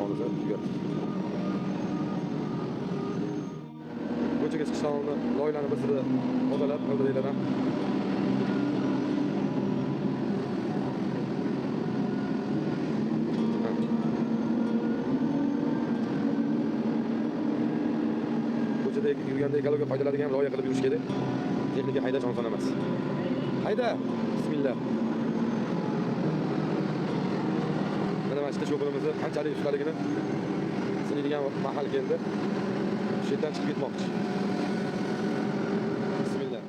xonasi tugat. Ko'chaga chiqish oldida loylarni bizda tozalab qildiringlar ham. Ko'chada yurganda ekologiyaga foydaladigan loyiha qilib yurish kerak. Texnika haydash oson emas. Hayda. Bismillah. Mana mashina sho'pirimizni qanchalik ustaligini sinadigan mahal keldi. Shu yerdan chiqib ketmoqchi. Bismillah.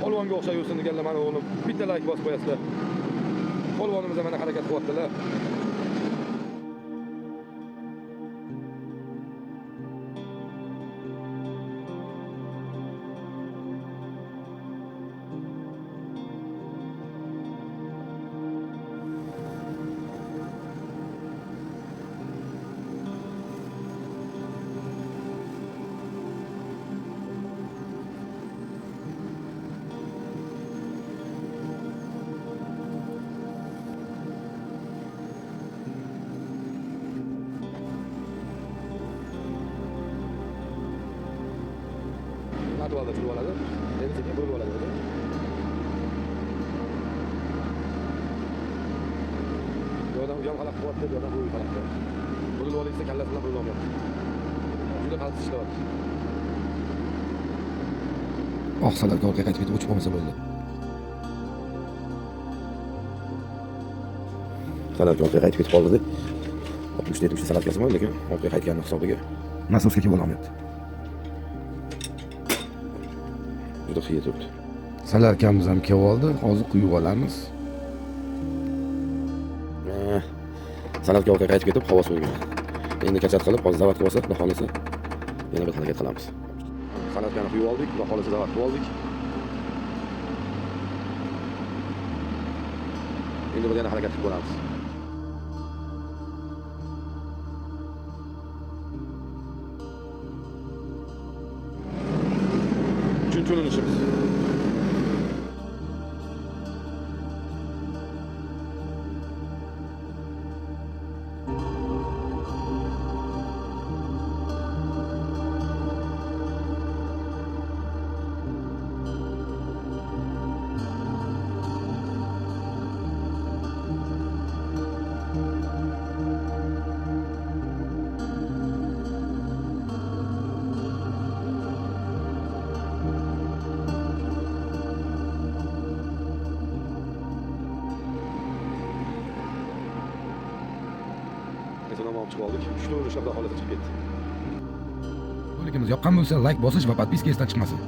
Polvonga o'xshayursin deganlar mana o'g'lim. Bitta like bosib qo'yasizlar. Polvonimiz mana harakat qilyaptilar. Atvalda turib oladi. Endi sekin bo'lib oladi. Yo'dan uyam qalab qo'yapti, yo'dan bu qalabdi. Bo'lib olsa kallasi bilan bo'lib olmayapti. Juda qaltis ishlayapti. San'atkorga qaytib ketib o'chib qolmasa bo'ldi. San'atkorga qaytib ketib qoldi. 60-70 san'atkasi bor, lekin ortga qaytgan hisobiga Nasosga kelib olmayapti. juda qiyin turibdi. Salarkamiz ham kelib oldi. Hozir quyib olamiz. San'atkorga qaytib ketib havo so'ygan. Endi kachat qilib, hozir zavat qilsa, xudo xolasa yana bir harakat qilamiz. San'atkorni quyib oldik, xudo xolasa zavat qilib oldik. Endi bir yana harakat qilib ko'ramiz. Chunchunin ishimiz. Nima olib chiqib oldik? 3 ta urinishlarda holati chiqib ketdi. Rolikimiz yoqqan bo'lsa, like bosish va podpiska esdan chiqmasin.